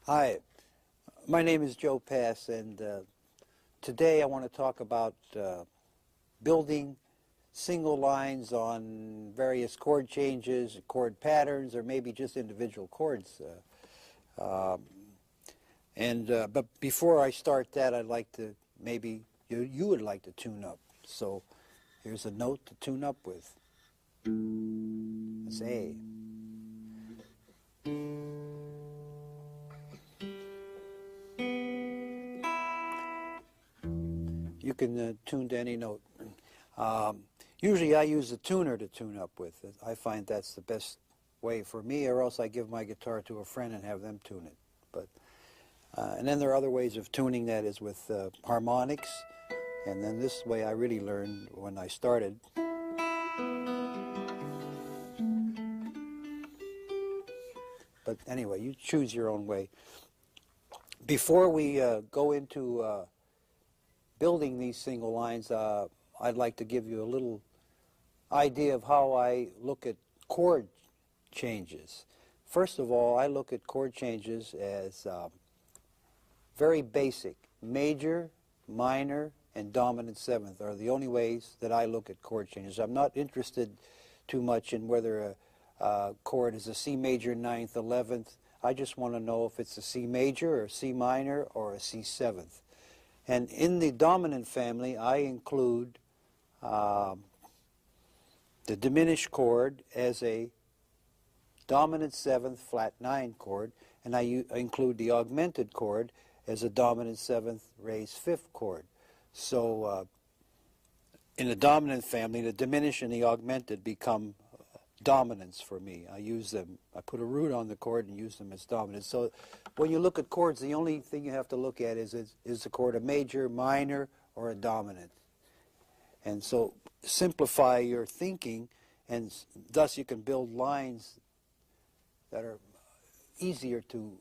Hi, my name is Joe Pass, and today I want to talk about building single lines on various chord changes, chord patterns, or maybe just individual chords. But before I start that, I'd like to, maybe you would like to tune up. So here's a note to tune up with. It's A. You can tune to any note. Usually I use a tuner to tune up with. I find that's the best way for me, or else I give my guitar to a friend and have them tune it. But and then there are other ways of tuning, that is with harmonics. And then this way I really learned when I started. But anyway, you choose your own way. Before we go into building these single lines, I'd like to give you a little idea of how I look at chord changes. First of all, I look at chord changes as very basic. Major, minor, and dominant seventh are the only ways that I look at chord changes. I'm not interested too much in whether a chord is a C major 9th, 11th. I just want to know if it's a C major or C minor or a C 7th. And in the dominant family, I include the diminished chord as a dominant 7th flat 9 chord, and I include the augmented chord as a dominant 7th raised 5th chord. So in the dominant family, the diminished and the augmented become dominants for me. I use them. I put a root on the chord and use them as dominants. So when you look at chords, the only thing you have to look at is the chord a major, minor, or a dominant. And so simplify your thinking, and thus you can build lines that are easier to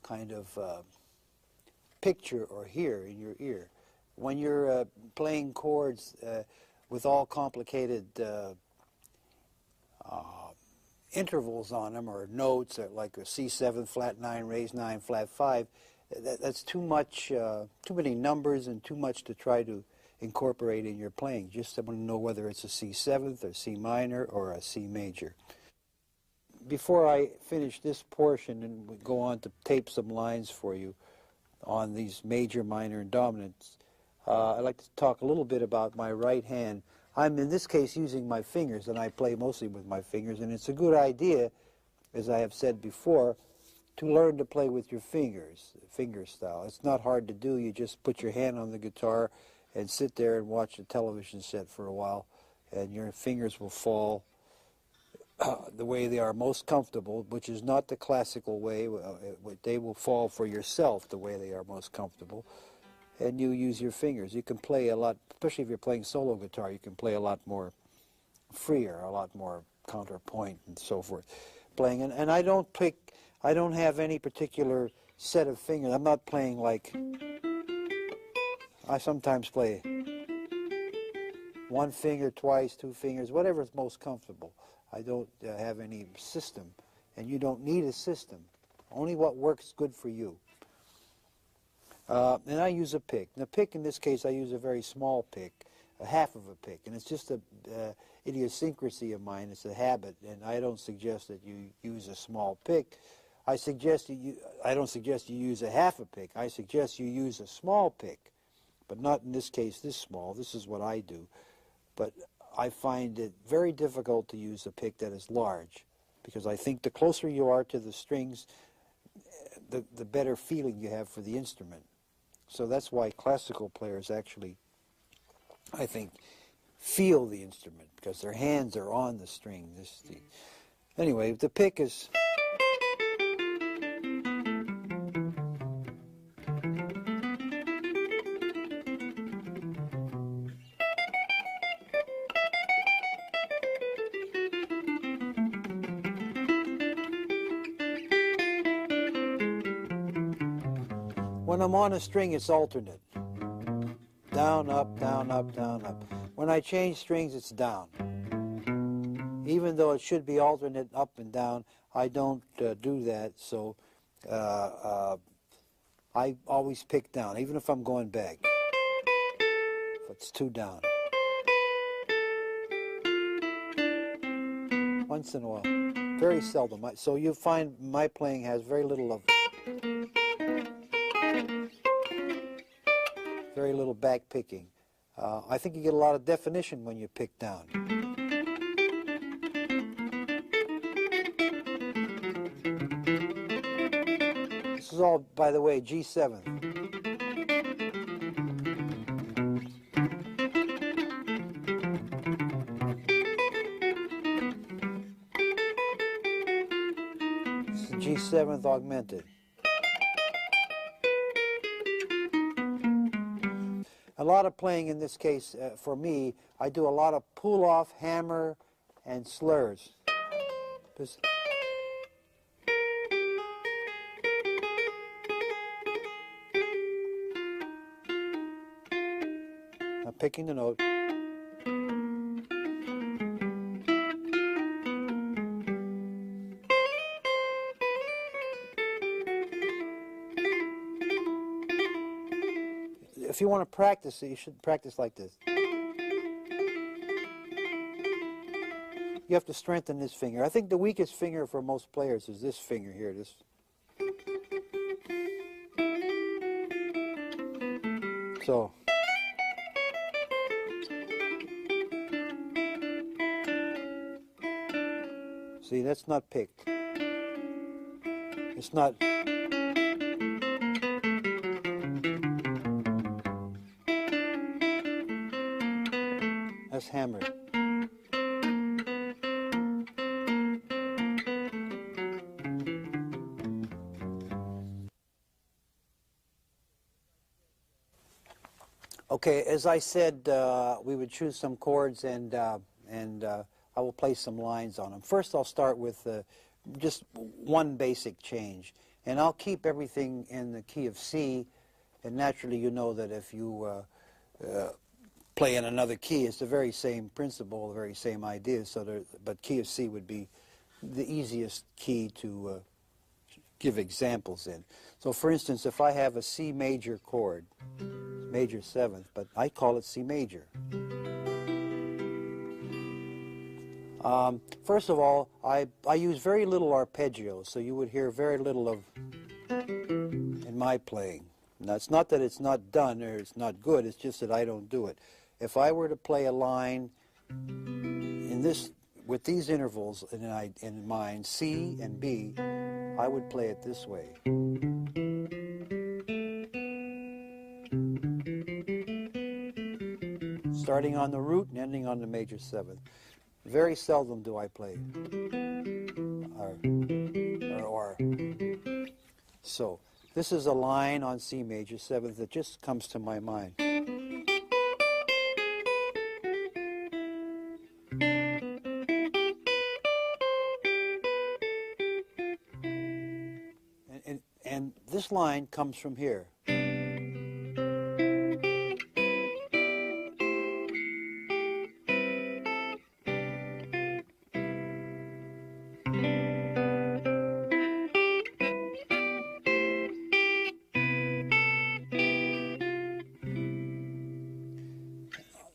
kind of picture or hear in your ear. When you're playing chords with all complicated intervals on them, or notes, like a C7 flat 9 raised 9 flat 5, that's too much, too many numbers and too much to try to incorporate in your playing. Just want to know whether it's a C seventh or C minor or a C major. Before I finish this portion and we go on to tape some lines for you on these major, minor, and dominants, I'd like to talk a little bit about my right hand. I'm in this case using my fingers, and I play mostly with my fingers, and it's a good idea, as I have said before, to learn to play with your fingers, finger style. It's not hard to do. You just put your hand on the guitar and sit there and watch a television set for a while, and your fingers will fall the way they are most comfortable, which is not the classical way. They will fall for yourself the way they are most comfortable, and you use your fingers. You can play a lot, especially if you're playing solo guitar, you can play a lot more freer, a lot more counterpoint and so forth. Playing, and I don't have any particular set of fingers. I'm not playing like, I sometimes play one finger twice, two fingers, whatever is most comfortable. I don't have any system, and you don't need a system. Only what works good for you. And I use a pick. And the pick, in this case, I use a very small pick, a half of a pick, and it's just a idiosyncrasy of mine. It's a habit, and I don't suggest that you use a small pick. I don't suggest you use a half a pick. I suggest you use a small pick, but not in this case this small. This is what I do. But I find it very difficult to use a pick that is large, because I think the closer you are to the strings, the better feeling you have for the instrument. So that's why classical players actually, I think, feel the instrument, because their hands are on the string. Anyway, the pick is... When I'm on a string, it's alternate. Down, up, down, up, down, up. When I change strings, it's down. Even though it should be alternate up and down, I don't do that, so I always pick down, even if I'm going back. If it's two down. Once in a while. Very seldom. So you find my playing has very little of... very little back picking. I think you get a lot of definition when you pick down. This is all, by the way, G7. This is G7th augmented. A lot of playing in this case, for me, I do a lot of pull-off, hammer, and slurs. I'm picking the note. If you want to practice it, you should practice like this. You have to strengthen this finger. I think the weakest finger for most players is this finger here. This. So. See, that's not picked. It's not. That's hammered. Okay, as I said, we would choose some chords, and I will play some lines on them. First, I'll start with just one basic change, and I'll keep everything in the key of C. And naturally, you know that if you play in another key, it's the very same principle, the very same idea. So, but key of C would be the easiest key to give examples in. So, for instance, if I have a C major chord. major 7th, but I call it C major. First of all, I use very little arpeggio, so you would hear very little of in my playing. Now, it's not that it's not done or it's not good, it's just that I don't do it. If I were to play a line in this, with these intervals in mind, C and B, I would play it this way. Starting on the root and ending on the major 7th. Very seldom do I play or. So, this is a line on C major 7th that just comes to my mind. And this line comes from here.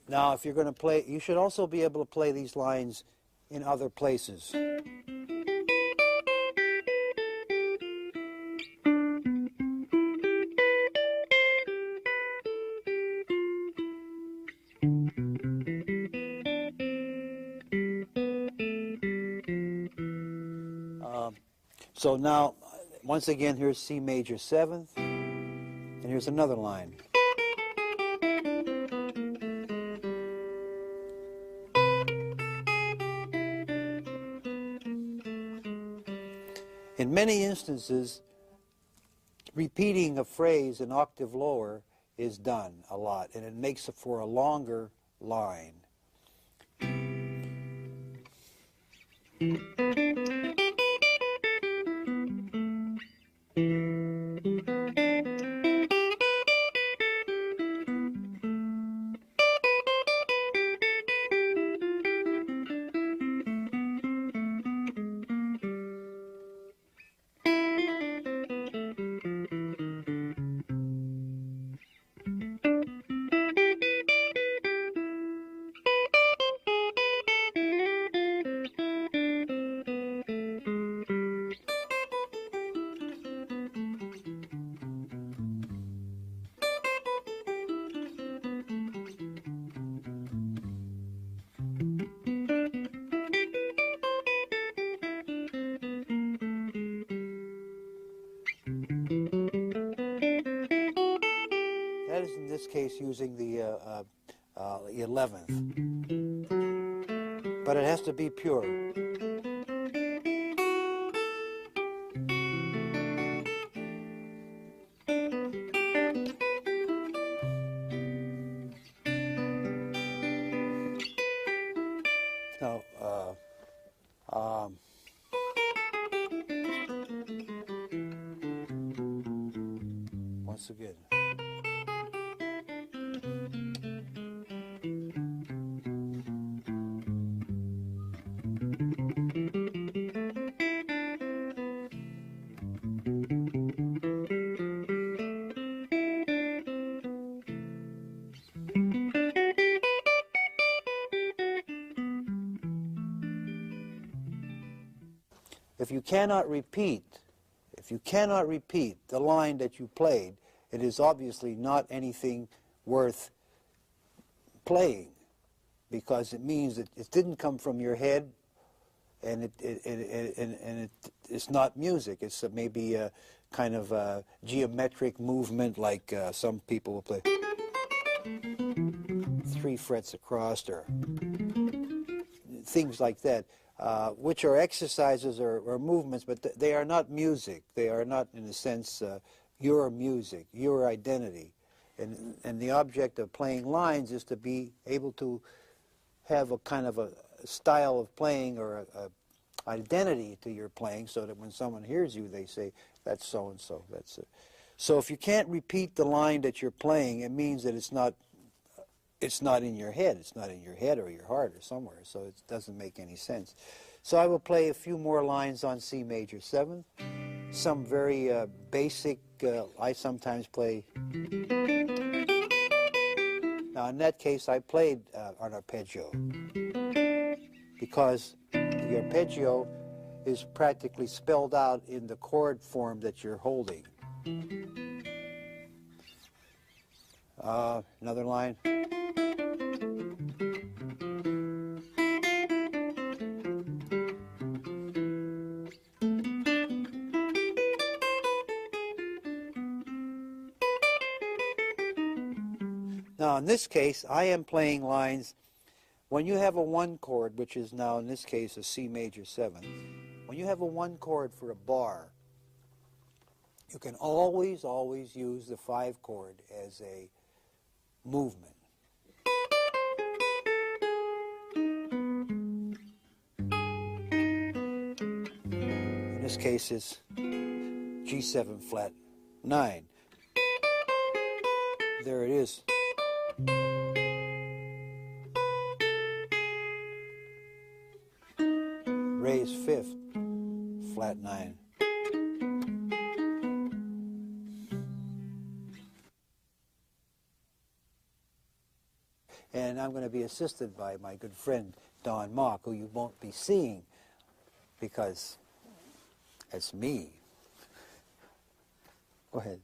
Now, if you're going to play, you should also be able to play these lines in other places. So now, once again, here's C major 7th, and here's another line. In many instances, repeating a phrase an octave lower is done a lot, and it makes it for a longer line. That is, in this case, using the 11th. But it has to be pure. Now, once again. If you cannot repeat the line that you played, it is obviously not anything worth playing, because it means that it didn't come from your head, and it's not music. It's maybe a kind of a geometric movement, like some people will play 3 frets across, or things like that. Which are exercises or movements, but they are not music. They are not, in a sense, your music, your identity. And the object of playing lines is to be able to have a kind of a style of playing or a identity to your playing, so that when someone hears you, they say, that's so-and-so. That's it. So if you can't repeat the line that you're playing, it means that it's not in your head. It's not in your head or your heart or somewhere, so it doesn't make any sense. So I will play a few more lines on C major 7th. Some very basic, I sometimes play. Now in that case I played on arpeggio because the arpeggio is practically spelled out in the chord form that you're holding. Another line. Now in this case I am playing lines. When you have a 1 chord, which is now in this case a C major 7, when you have a 1 chord for a bar, you can always use the 5 chord as a movement. In this case it's G7 flat 9. There it is. Raised 5th, flat 9. And I'm going to be assisted by my good friend Don Mock, who you won't be seeing because it's me. Go ahead.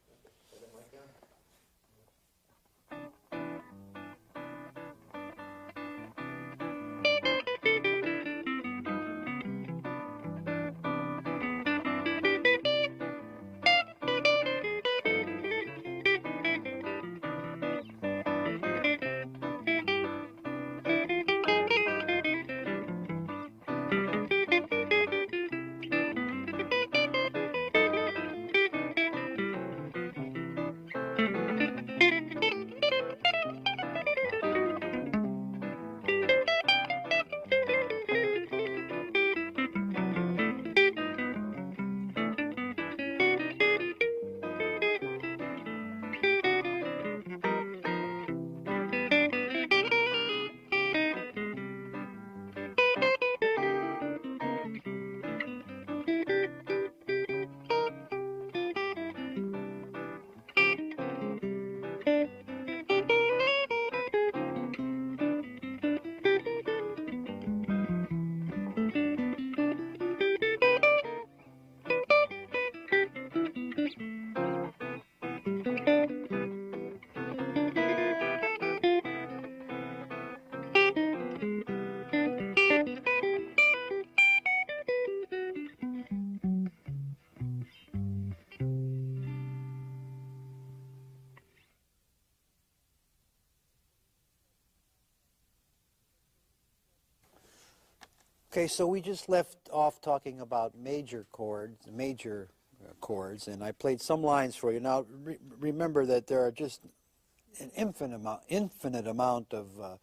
Okay, so we just left off talking about major chords, and I played some lines for you. Now, remember that there are just an infinite amount of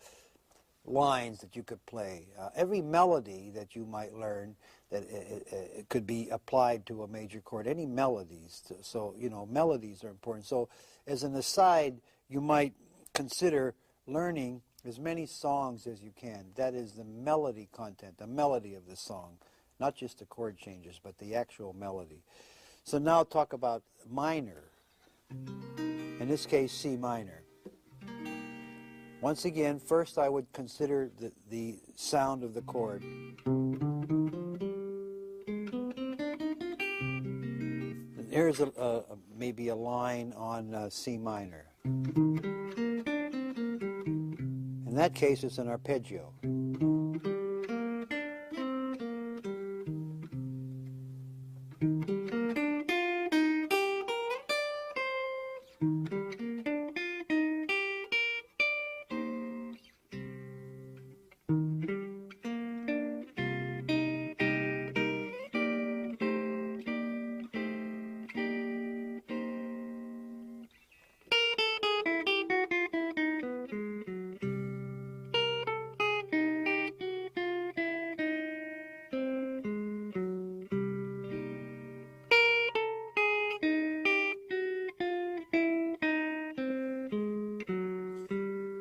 lines that you could play. Every melody that you might learn that it could be applied to a major chord. Any melodies. So, you know, melodies are important. So, as an aside, you might consider learning as many songs as you can. That is the melody content, the melody of the song. Not just the chord changes, but the actual melody. So now talk about minor. In this case, C minor. Once again, first I would consider the sound of the chord. Here's maybe a line on C minor. In that case, it's an arpeggio.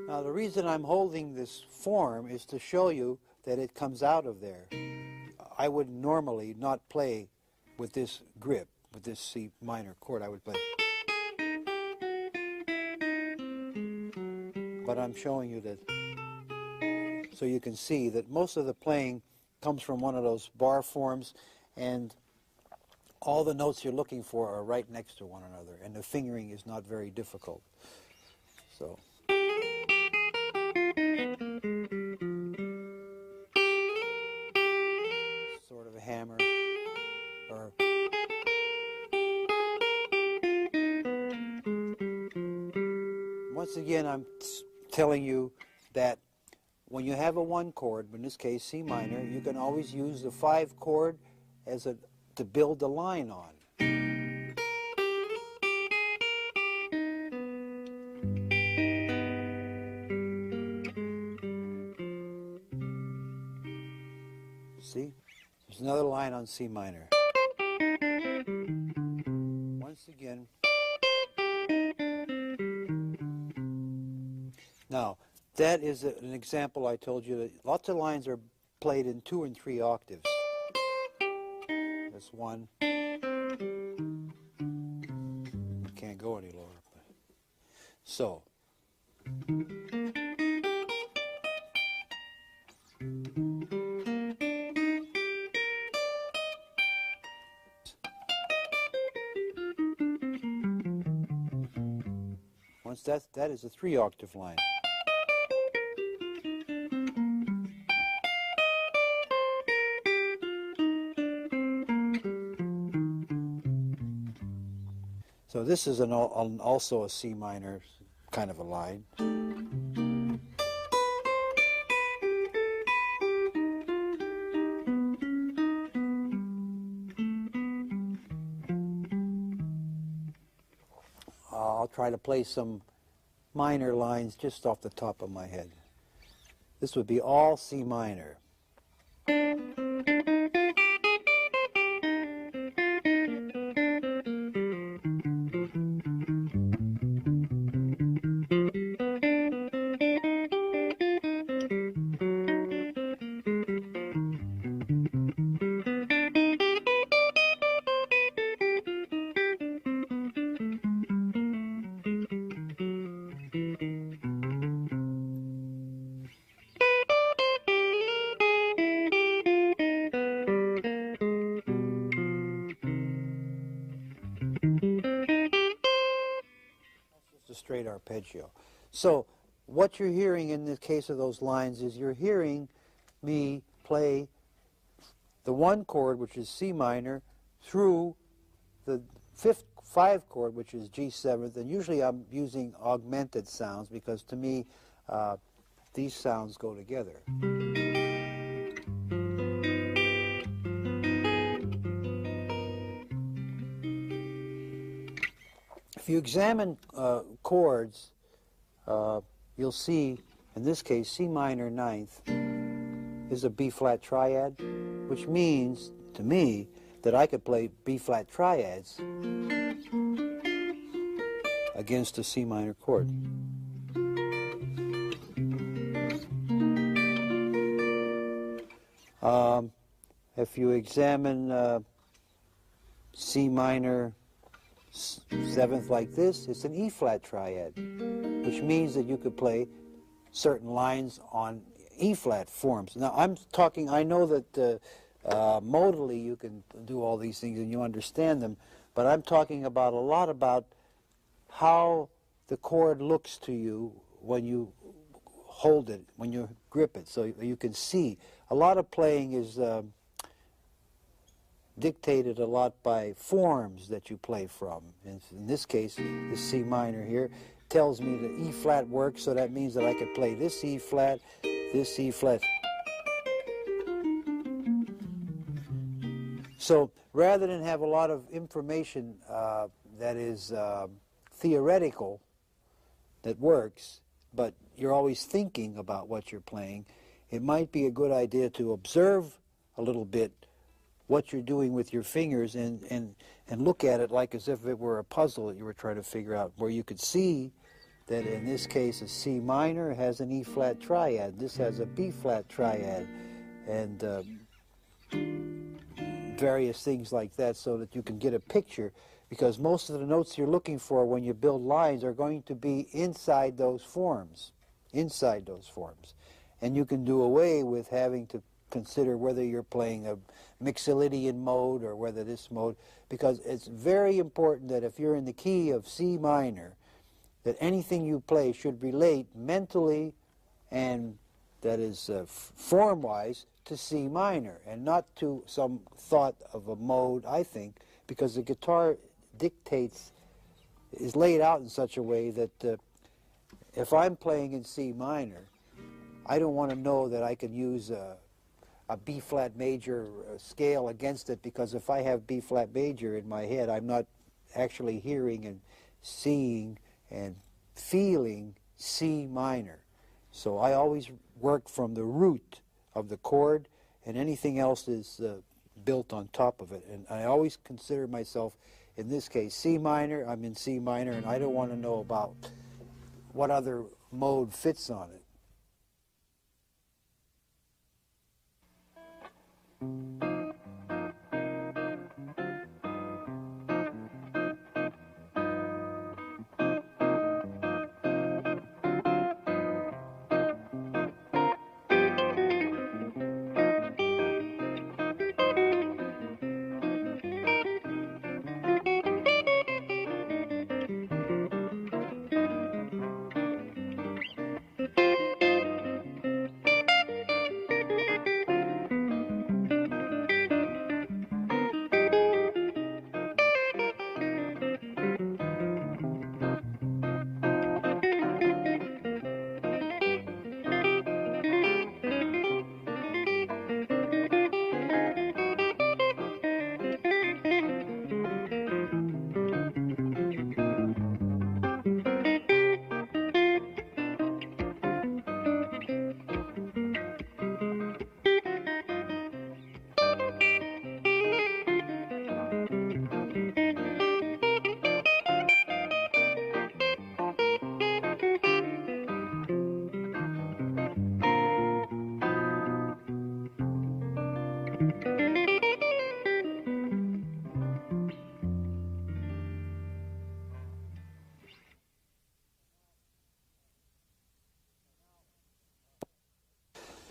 Now the reason I'm holding this form is to show you that it comes out of there. I would normally not play with this grip, with this C minor chord. I would play. but I'm showing you that so you can see that most of the playing comes from one of those bar forms, and all the notes you're looking for are right next to one another, and the fingering is not very difficult. So. Sort of a hammer, or once again, I'm telling you that when you have a 1 chord, in this case C minor, you can always use the 5 chord as to build the line on. See? There's another line on C minor. Once again. Now, that is an example I told you that lots of lines are played in 2 and 3 octaves. That's 1. Can't go any lower. So. Once that is a 3 octave line. So this is also a C minor kind of a line. I'll try to play some minor lines just off the top of my head. This would be all C minor. Straight arpeggio. So what you're hearing in the case of those lines is you're hearing me play the 1 chord, which is C minor, through the 5 chord, which is G7th, and usually I'm using augmented sounds because to me these sounds go together. If you examine chords, you'll see, in this case, C minor 9th is a B-flat triad, which means, to me, that I could play B-flat triads against a C minor chord. If you examine C minor 7th like this, it's an E-flat triad, which means that you could play certain lines on E-flat forms. Now, I know that modally you can do all these things and you understand them, but I'm talking about a lot about how the chord looks to you when you hold it, when you grip it, so you can see. A lot of playing is dictated a lot by forms that you play from. In this case, the C minor here tells me that E flat works, so that means that I could play this E flat, this E flat. So rather than have a lot of information that is theoretical, that works, but you're always thinking about what you're playing, it might be a good idea to observe a little bit what you're doing with your fingers and look at it like as if it were a puzzle that you were trying to figure out, where you could see that in this case a C minor has an E-flat triad, this has a B-flat triad, and various things like that, so that you can get a picture, because most of the notes you're looking for when you build lines are going to be inside those forms. inside those forms. And you can do away with having to consider whether you're playing a Mixolydian mode or whether this mode, because it's very important that if you're in the key of C minor, that anything you play should relate mentally and, that is, form-wise, to C minor, and not to some thought of a mode, I think, because the guitar dictates, is laid out in such a way that if I'm playing in C minor, I don't want to know that I can use a B-flat major scale against it, because if I have B-flat major in my head, I'm not actually hearing and seeing and feeling C minor. So I always work from the root of the chord, and anything else is built on top of it. And I always consider myself, in this case, C minor. I'm in C minor, and I don't want to know about what other mode fits on it.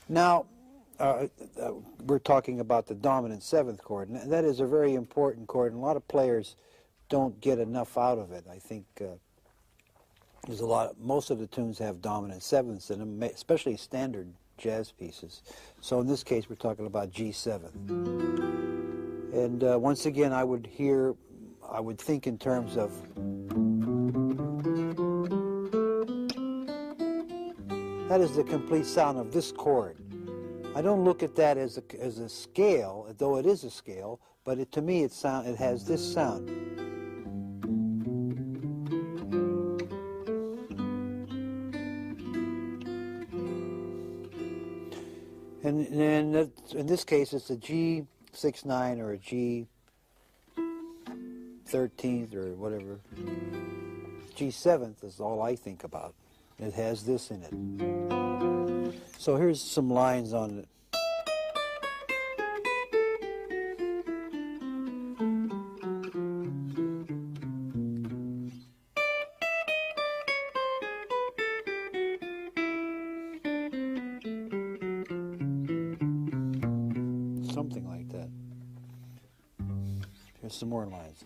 Now, we're talking about the dominant seventh chord, and that is a very important chord, and a lot of players don't get enough out of it. I think there's most of the tunes have dominant sevenths in them, especially standard jazz pieces. So in this case, we're talking about G7. And once again, I would think in terms of that is the complete sound of this chord. I don't look at that as a scale, though it is a scale, but to me it has this sound. And in this case, it's a G6/9 or a G13th or whatever. G7th is all I think about. It has this in it. So here's some lines on it. Something like that. Here's some more lines.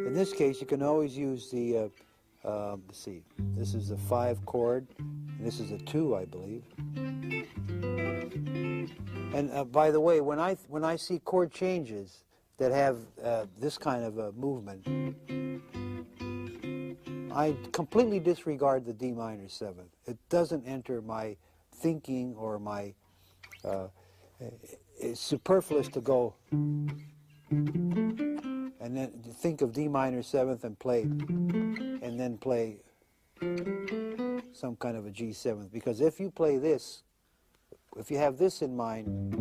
In this case, you can always use the, let's see, this is a 5 chord, and this is a 2, I believe. And by the way, when I see chord changes that have this kind of a movement, I completely disregard the D minor 7th. It doesn't enter my thinking or my, it's superfluous to go and then think of D minor 7th and play, and then play some kind of a G7th. Because if you play this, if you have this in mind,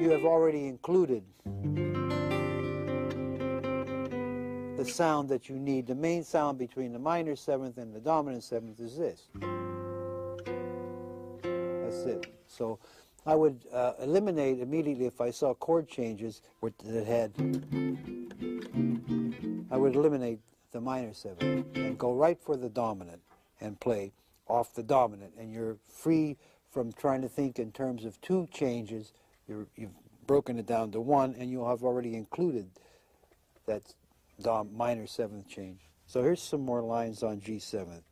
you have already included the sound that you need. The main sound between the minor 7th and the dominant 7th is this. That's it. So I would eliminate immediately if I saw chord changes that had, I would eliminate the minor 7 and go right for the dominant and play off the dominant, and you're free from trying to think in terms of 2 changes. You've broken it down to 1, and you'll have already included that minor 7th change. So here's some more lines on G7.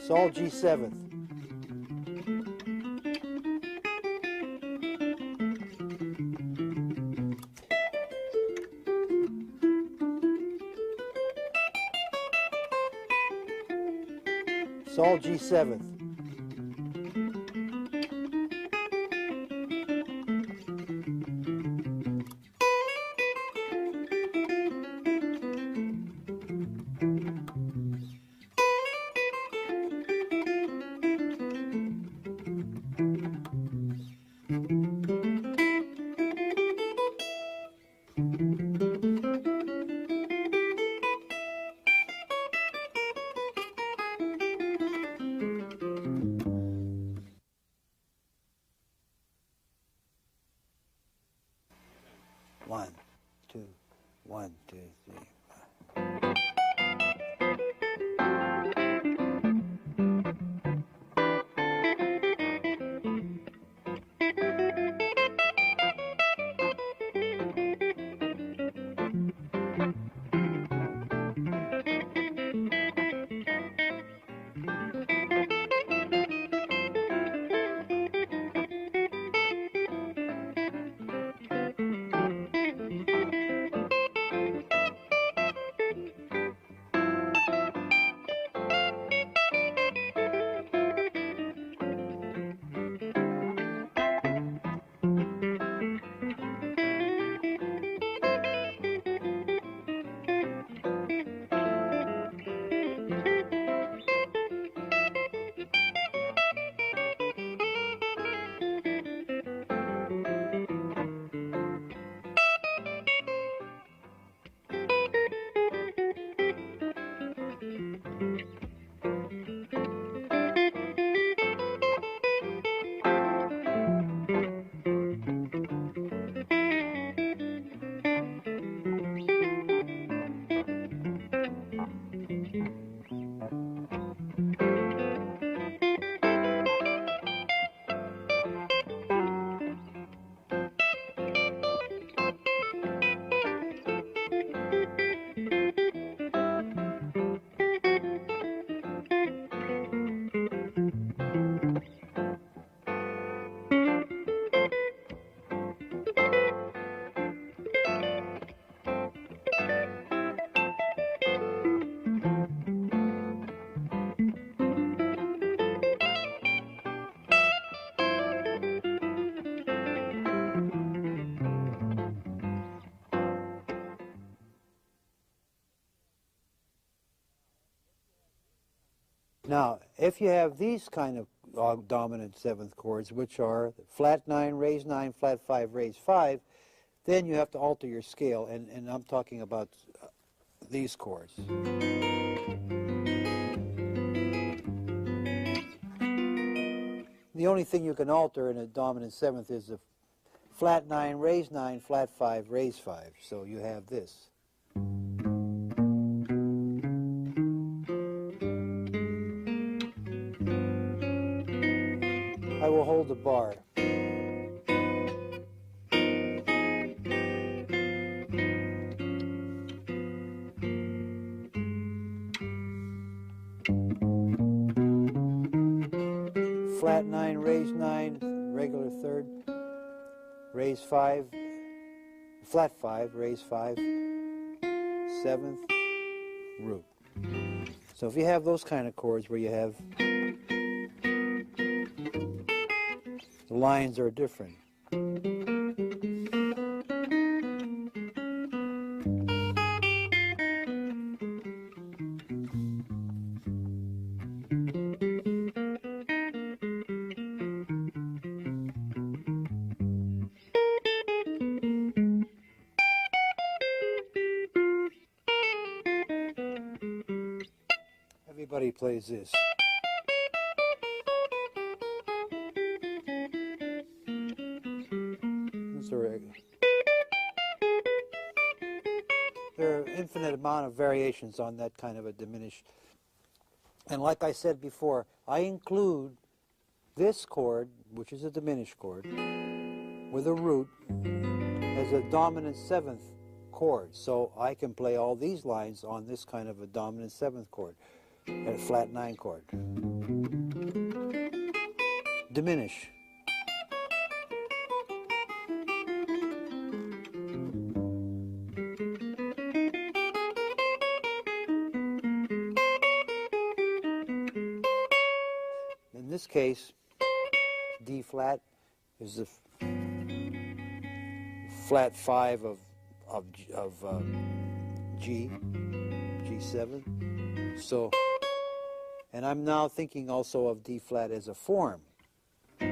Sol G7th. Sol G7th. One, two, 1, 2, 3. Now, if you have these kind of dominant 7th chords, which are flat 9, raise 9, flat 5, raise 5, then you have to alter your scale, and I'm talking about these chords. The only thing you can alter in a dominant 7th is the flat 9, raise 9, flat 5, raise 5. So you have this. I will hold the bar. Flat 9, raise 9, regular 3rd, raise 5, flat 5, raise 5, 7th, root. So if you have those kind of chords where you have the lines are different. Everybody plays this. There are infinite amount of variations on that kind of a diminished. And like I said before, I include this chord, which is a diminished chord, with a root as a dominant seventh chord. So I can play all these lines on this kind of a dominant seventh chord, a flat 9 chord. Diminish. In this case, D flat is the flat 5 of G, G7. So, and I'm now thinking also of D flat as a form. You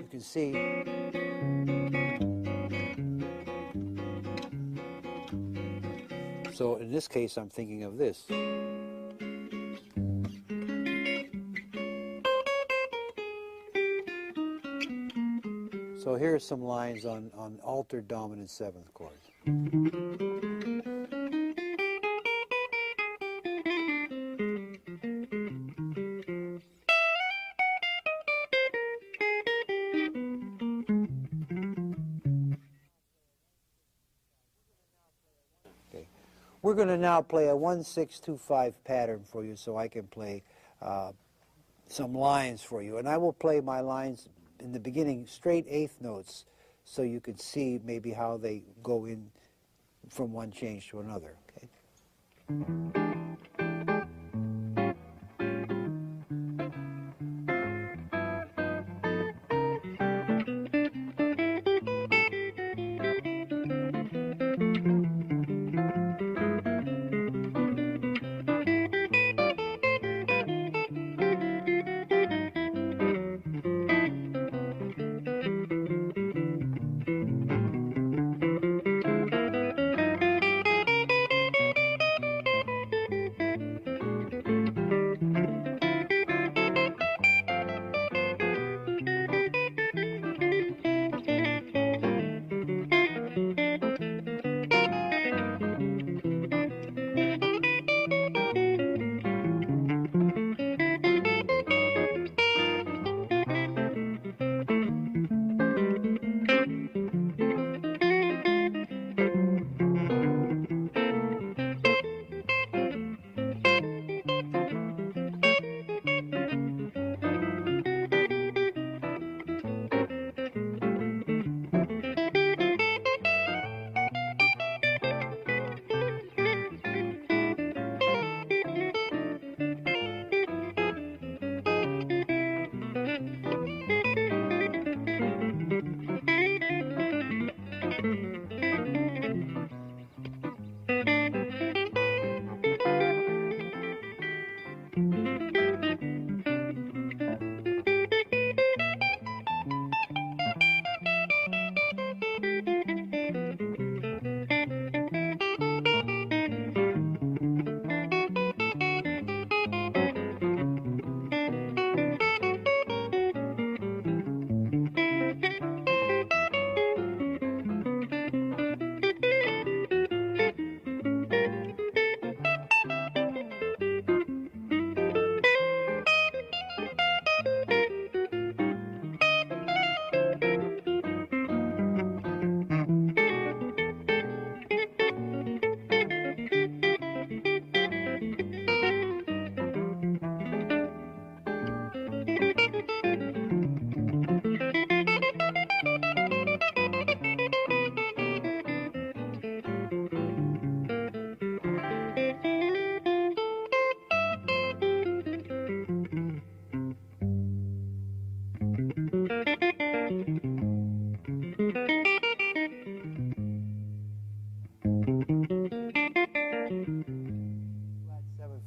can see so in this case I'm thinking of this. So here are some lines on altered dominant seventh chords. Okay. We're going to now play a 1-6-2-5 pattern for you so I can play some lines for you. And I will play my lines in the beginning straight eighth notes so you can see maybe how they go in from one change to another. Okay?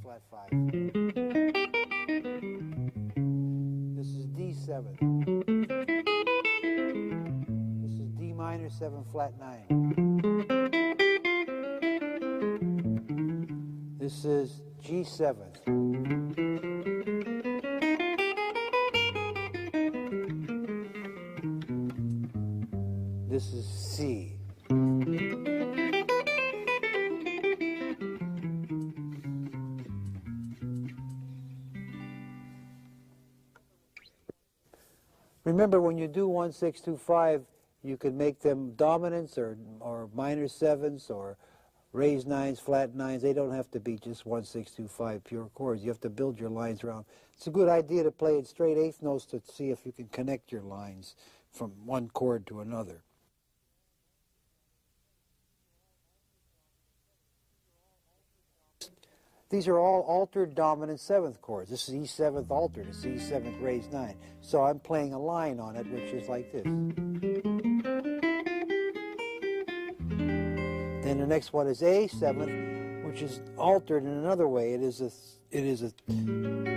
Flat 5. This is D7. This is D minor 7 flat 9. This is G7. This is C. Remember, when you do 1, 6, 2, 5, you can make them dominants or minor sevenths or raised nines, flat nines. They don't have to be just 1, 6, 2, 5 pure chords. You have to build your lines around. It's a good idea to play it straight eighth notes to see if you can connect your lines from one chord to another. These are all altered dominant seventh chords. This is E7th altered. It's E7th raised 9. So I'm playing a line on it, which is like this. Then the next one is A7th, which is altered in another way. It is a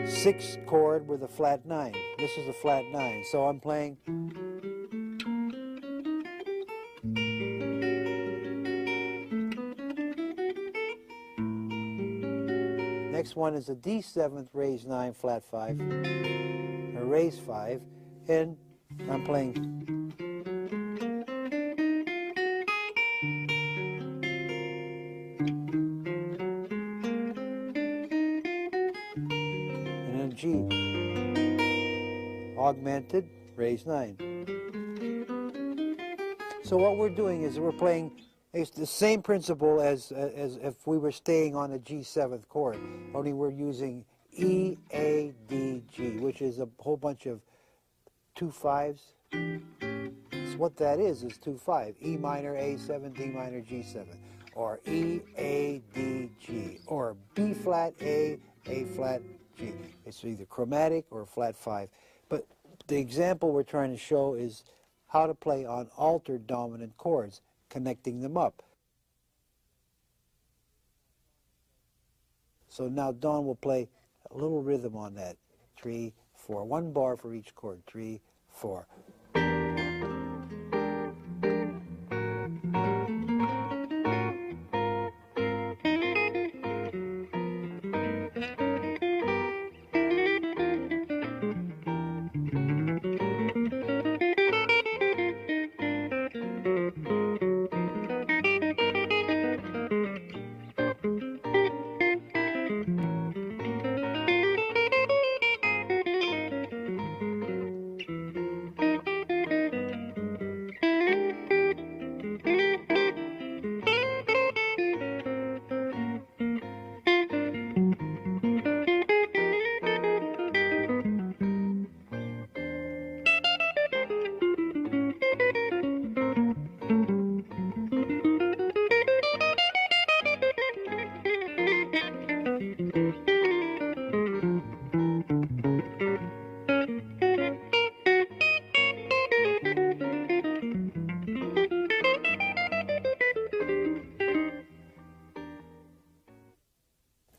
6 chord with a flat 9. This is a flat 9. So I'm playing. Next one is a D7th raised 9 flat 5, or raised 5, and I'm playing. And then G, augmented, raised 9. So what we're doing is we're playing. It's the same principle as if we were staying on a G7th chord, only we're using E, A, D, G, which is a whole bunch of 2 5s. So what that is 2 5. E minor, A7, D minor, G7. Or E, A, D, G. Or B flat, A flat, G. It's either chromatic or flat 5. But the example we're trying to show is how to play on altered dominant chords, connecting them up. So now Dawn will play a little rhythm on that. 3, 4. 1 bar for each chord. 3, 4.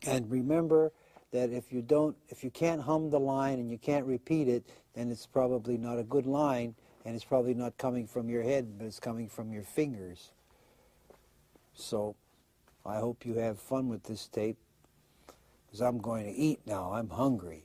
And remember that if you can't hum the line and you can't repeat it, then it's probably not a good line, and it's probably not coming from your head, but it's coming from your fingers. So I hope you have fun with this tape, because I'm going to eat now. I'm hungry.